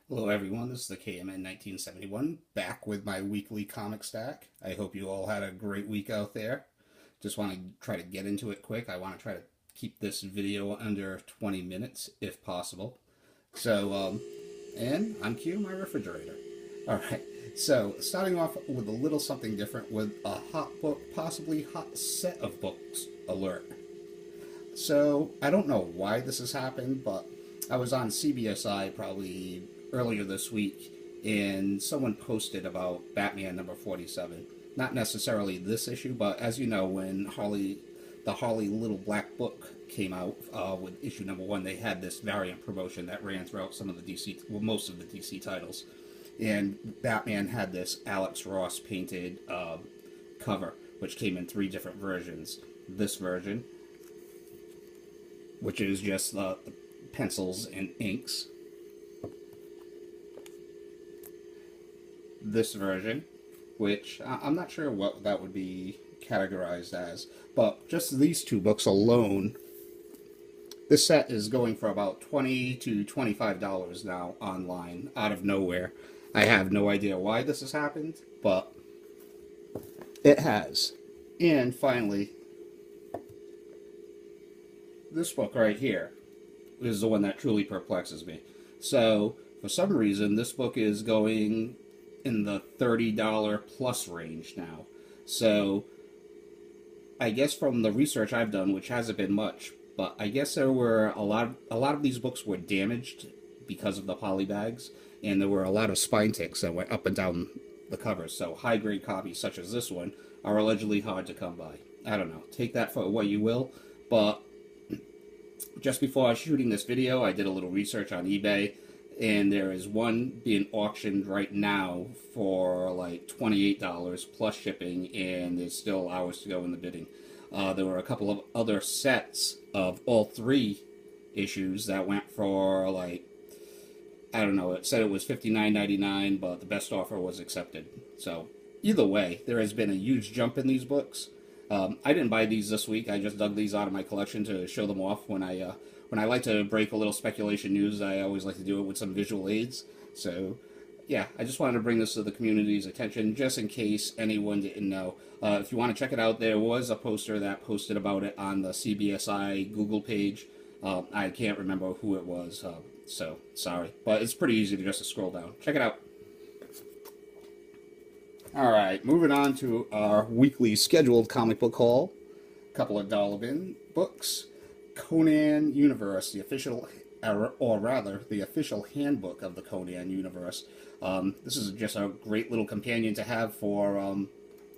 Hello everyone, this is the KMN 1971, back with my weekly comic stack. I hope you all had a great week out there. Just want to try to get into it quick. I want to try to keep this video under 20 minutes if possible. And I'm Q, my refrigerator. Alright, so starting off with a little something different with a hot book, possibly hot set of books alert. So, I don't know why this has happened, but I was on CBSI probably earlier this week, and someone posted about Batman number 47. Not necessarily this issue, but as you know, when the Harley Little Black Book came out with issue number 1, they had this variant promotion that ran throughout some of the DC, well, most of the DC titles. And Batman had this Alex Ross painted cover, which came in 3 different versions. This version, which is just pencils and inks. This version, which I'm not sure what that would be categorized as, but just these 2 books alone, this set is going for about $20 to $25 now online, out of nowhere. I have no idea why this has happened, but it has. And finally, this book right here is the one that truly perplexes me. So, for some reason, this book is going in the $30 plus range now. So, I guess from the research I've done, which hasn't been much, but I guess there were a lot of these books were damaged because of the poly bags, and there were a lot of spine ticks that went up and down the covers. So, high grade copies such as this one are allegedly hard to come by. I don't know. Take that for what you will, but just before I was shooting this video, I did a little research on eBay, and there is one being auctioned right now for like $28 plus shipping, and there's still hours to go in the bidding. There were a couple of other sets of all 3 issues that went for like, I don't know, it said it was $59.99, but the best offer was accepted. So either way, there has been a huge jump in these books. I didn't buy these this week. I just dug these out of my collection to show them off. When I like to break a little speculation news, I always like to do it with some visual aids. So, yeah, I just wanted to bring this to the community's attention, just in case anyone didn't know. If you want to check it out, there was a poster that posted about it on the CBSI Google page. I can't remember who it was, so sorry. But it's pretty easy to just scroll down. Check it out. Alright, moving on to our weekly scheduled comic book haul. A couple of dollar bin books. Conan Universe, the official, or rather, the official handbook of the Conan Universe. This is just a great little companion to have for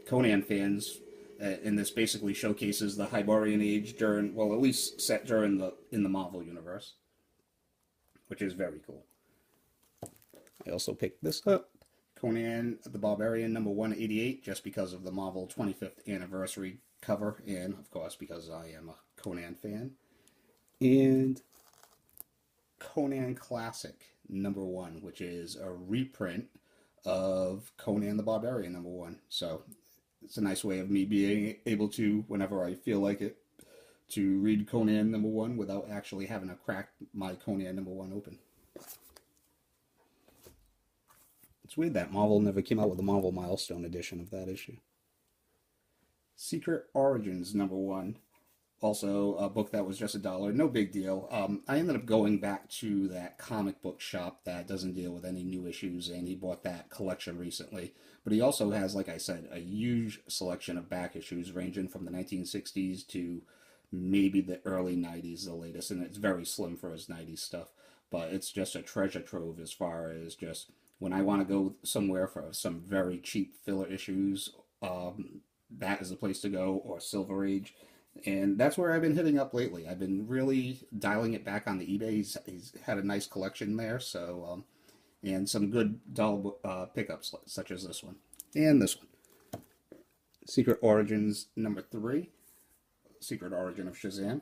Conan fans. And this basically showcases the Hyborian Age during, well, at least set during in the Marvel Universe, which is very cool. I also picked this up. Conan the Barbarian number 188, just because of the Marvel 25th anniversary cover, and of course because I am a Conan fan. And Conan Classic number 1, which is a reprint of Conan the Barbarian number 1. So it's a nice way of me being able to, whenever I feel like it, to read Conan number 1 without actually having to crack my Conan number 1 open. It's weird that Marvel never came out with a Marvel Milestone edition of that issue. Secret Origins number 1. Also a book that was just $1. No big deal. I ended up going back to that comic book shop that doesn't deal with any new issues, and he bought that collection recently. But he also has, like I said, a huge selection of back issues ranging from the 1960s to maybe the early 90s, the latest. And it's very slim for his 90s stuff. But it's just a treasure trove as far as just when I want to go somewhere for some very cheap filler issues, that is the place to go, or Silver Age. And that's where I've been hitting up lately. I've been really dialing it back on the eBay. He's had a nice collection there, so and some good dollar pickups, such as this one. And this one. Secret Origins number 3. Secret Origin of Shazam.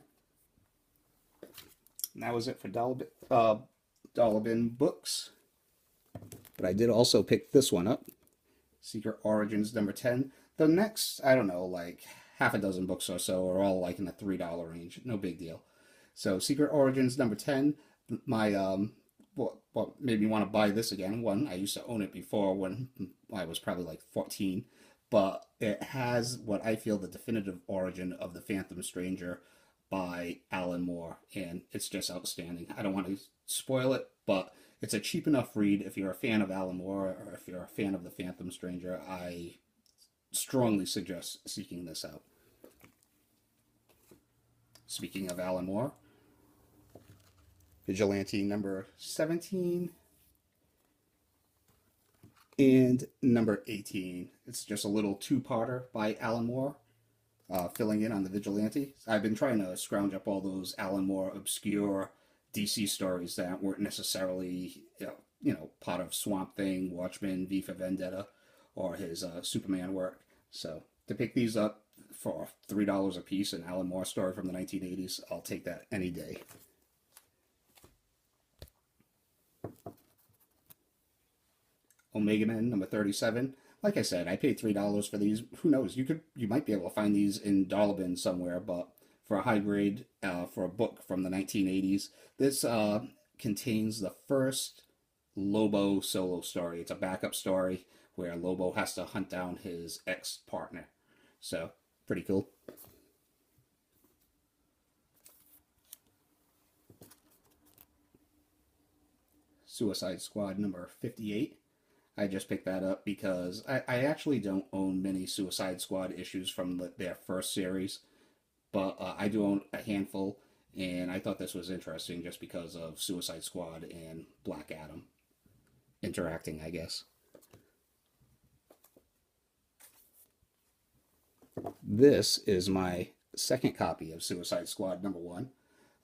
And that was it for dollar bin books. But I did also pick this one up. Secret Origins number 10. The next, I don't know, like half a dozen books or so are all like in the $3 range. No big deal. So Secret Origins number 10. My what made me want to buy this again. One, I used to own it before when I was probably like 14, but it has what I feel the definitive origin of the Phantom Stranger by Alan Moore, and it's just outstanding. I don't want to spoil it, but it's a cheap enough read if you're a fan of Alan Moore or if you're a fan of the Phantom Stranger. I strongly suggest seeking this out. Speaking of Alan Moore, Vigilante number 17 and number 18. It's just a little two-parter by Alan Moore, filling in on the Vigilante. I've been trying to scrounge up all those Alan Moore obscure DC stories that weren't necessarily, part of Swamp Thing, Watchmen, V for Vendetta, or his Superman work. So to pick these up for $3 a piece, an Alan Moore story from the 1980s, I'll take that any day. Omega Men number 37. Like I said, I paid $3 for these. Who knows? You might be able to find these in dollar bins somewhere, but for a high grade, for a book from the 1980s, this contains the first Lobo solo story. It's a backup story where Lobo has to hunt down his ex-partner. So, pretty cool. Suicide Squad number 58. I just picked that up because I actually don't own many Suicide Squad issues from their first series, but I do own a handful, and I thought this was interesting just because of Suicide Squad and Black Adam interacting, I guess. This is my second copy of Suicide Squad number 1.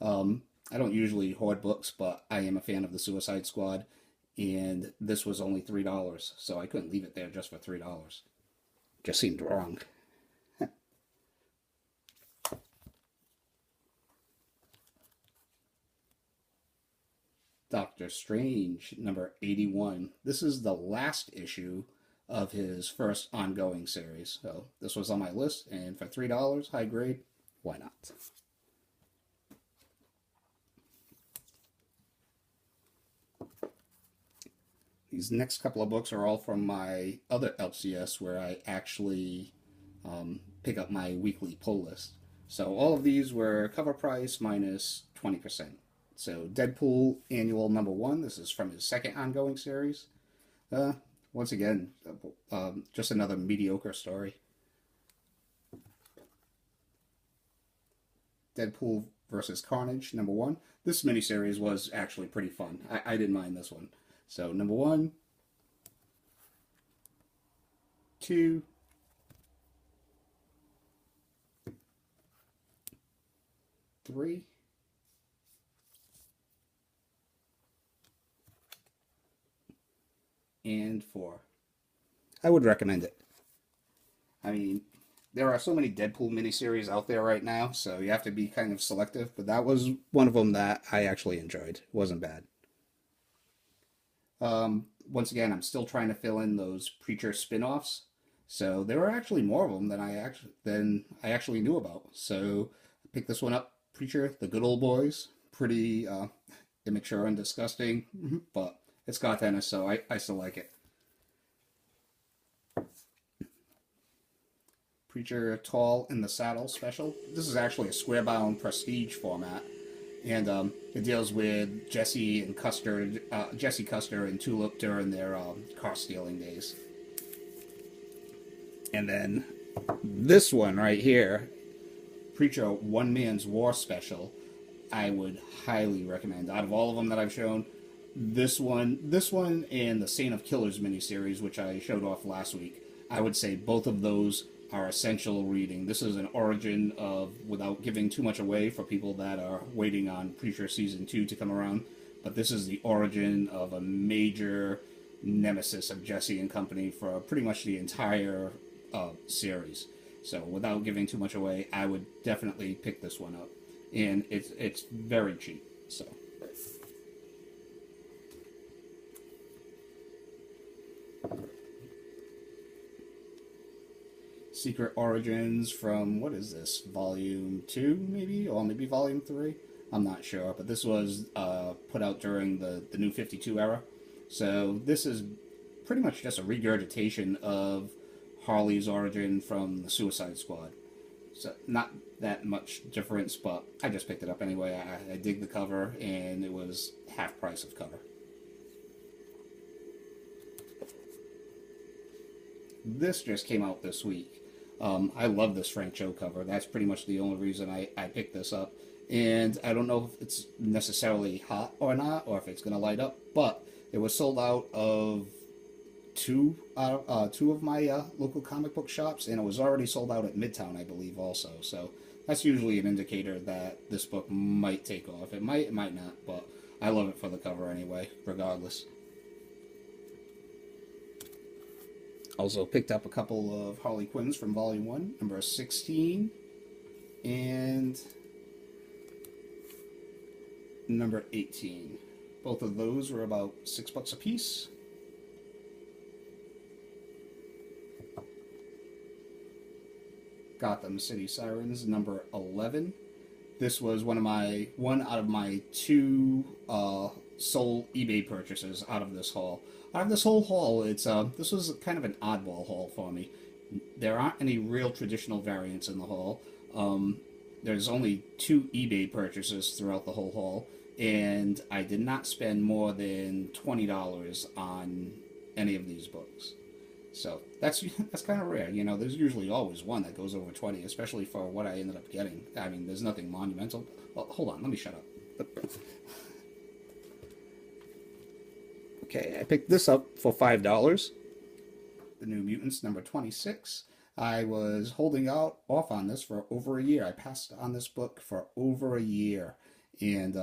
I don't usually hoard books, but I am a fan of the Suicide Squad, and this was only $3, so I couldn't leave it there just for $3. Just seemed wrong. Doctor Strange, number 81. This is the last issue of his first ongoing series. So this was on my list, and for $3, high grade, why not? These next couple of books are all from my other LCS where I actually pick up my weekly pull list. So all of these were cover price minus 20%. So Deadpool Annual number 1. This is from his second ongoing series. Once again, just another mediocre story. Deadpool versus Carnage number 1. This miniseries was actually pretty fun. I didn't mind this one. So number 1, 2, 3, and 4. I would recommend it. I mean, there are so many Deadpool miniseries out there right now, so you have to be kind of selective, but that was one of them that I actually enjoyed. It wasn't bad. Once again, I'm still trying to fill in those Preacher spin-offs. So there are actually more of them than I actually knew about. So I picked this one up, Preacher, The Good Old Boys. Pretty immature and disgusting, but it's Garth Ennis, so I still like it. Preacher Tall in the Saddle special. This is actually a square-bound prestige format. And it deals with Jesse Custer and Tulip during their car stealing days. And then this one right here, Preacher One Man's War Special, I would highly recommend. Out of all of them that I've shown, this one and the Saint of Killers miniseries, which I showed off last week, I would say both of those are essential reading. This is an origin of, without giving too much away for people that are waiting on Preacher Season 2 to come around, but this is the origin of a major nemesis of Jesse and company for pretty much the entire series. So without giving too much away, I would definitely pick this one up. And it's very cheap, so... Secret Origins from, what is this, Volume 2, maybe? Or maybe Volume 3? I'm not sure, but this was put out during the New 52 era. So this is pretty much just a regurgitation of Harley's origin from the Suicide Squad. So not that much difference, but I just picked it up anyway. I dig the cover, and it was half price of cover. This just came out this week. I love this Frank Cho cover. That's pretty much the only reason I picked this up. And I don't know if it's necessarily hot or not, or if it's going to light up, but it was sold out of two of my local comic book shops, and it was already sold out at Midtown, I believe, also. So that's usually an indicator that this book might take off. It might not, but I love it for the cover anyway, regardless. Also picked up a couple of Harley Quinns from Volume 1, number 16, and number 18. Both of those were about $6 a piece. Gotham City Sirens, number 11. This was one out of my two sole eBay purchases out of this haul. Out of this whole haul, this was kind of an oddball haul for me. There aren't any real traditional variants in the haul. There's only two eBay purchases throughout the whole haul, and I did not spend more than $20 on any of these books. So that's kind of rare. There's usually always one that goes over 20, especially for what I ended up getting. I mean, there's nothing monumental. Well, hold on, let me shut up. Okay, I picked this up for $5. The New Mutants, number 26. I was holding off on this for over a year. I passed on this book for over a year, and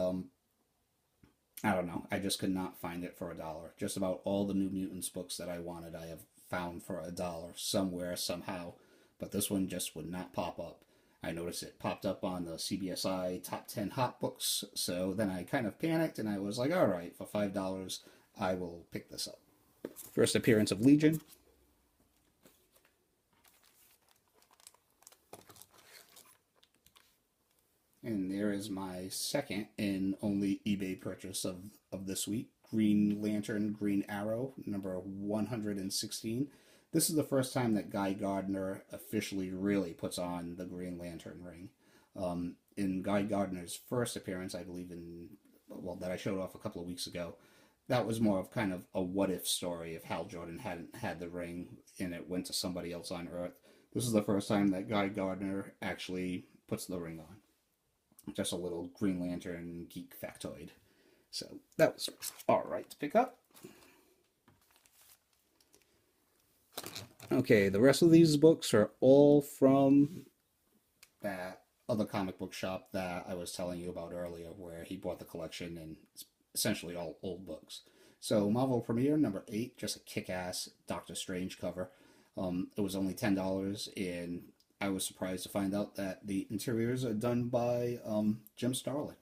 I don't know. I just could not find it for $1. Just about all the New Mutants books that I wanted, I have found for $1 somewhere, somehow, but this one just would not pop up. I noticed it popped up on the CBSI Top 10 Hot Books, so then I kind of panicked, and I was like, all right, for $5, I will pick this up. First appearance of Legion. And there is my second and only eBay purchase of this week. Green Lantern, Green Arrow, number 116. This is the first time that Guy Gardner officially really puts on the Green Lantern ring. In Guy Gardner's first appearance, I believe that I showed off a couple of weeks ago, that was more of kind of a what-if story if Hal Jordan hadn't had the ring and it went to somebody else on Earth. This is the first time that Guy Gardner actually puts the ring on. Just a little Green Lantern geek factoid. So that was all right to pick up. Okay, the rest of these books are all from that other comic book shop that I was telling you about earlier, where he bought the collection, and it's essentially all old books. So Marvel Premiere, number 8, just a kick-ass Doctor Strange cover. It was only $10, and I was surprised to find out that the interiors are done by Jim Starlin.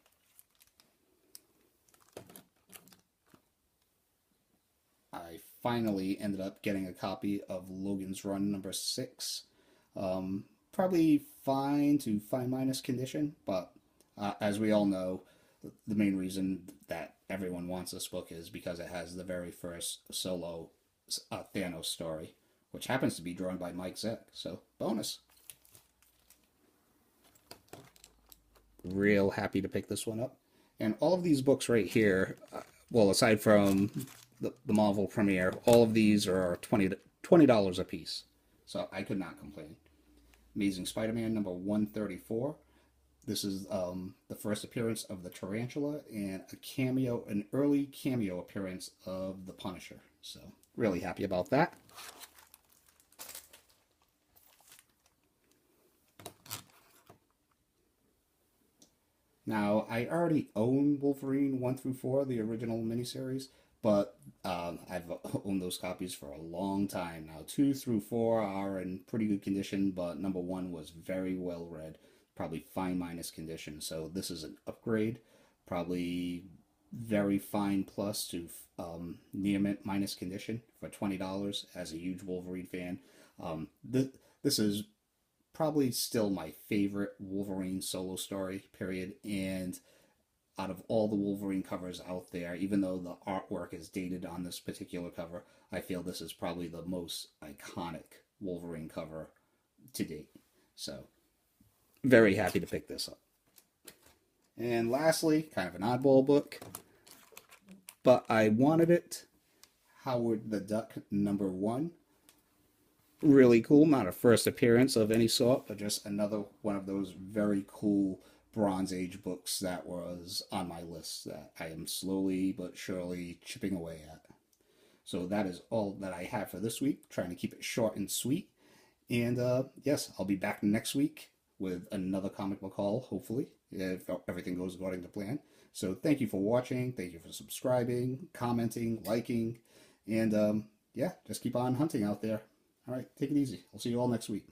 I finally ended up getting a copy of Logan's Run number 6. Probably fine to fine minus condition, but as we all know, the main reason that everyone wants this book is because it has the very first solo Thanos story, which happens to be drawn by Mike Zeck, so bonus. Real happy to pick this one up. And all of these books right here, well, aside from the Marvel Premiere, all of these are $20 a piece. So I could not complain. Amazing Spider-Man number 134. This is the first appearance of the Tarantula and an early cameo appearance of the Punisher. So really happy about that. Now, I already own Wolverine 1 through 4, the original miniseries, but I've owned those copies for a long time now. 2 through 4 are in pretty good condition, but number 1 was very well read, probably fine minus condition. So this is an upgrade, probably very fine plus to near mint minus condition for $20 as a huge Wolverine fan. This is probably still my favorite Wolverine solo story, period. And out of all the Wolverine covers out there, even though the artwork is dated on this particular cover, I feel this is probably the most iconic Wolverine cover to date. So, very happy to pick this up. And lastly, kind of an oddball book, but I wanted it. Howard the Duck #1. Really cool, not a first appearance of any sort, but just another one of those very cool Bronze Age books that was on my list that I am slowly but surely chipping away at. So that is all that I have for this week, trying to keep it short and sweet. And yes, I'll be back next week with another comic book haul, hopefully, if everything goes according to plan. So thank you for watching, thank you for subscribing, commenting, liking, and yeah, just keep on hunting out there. All right, take it easy. I'll see you all next week.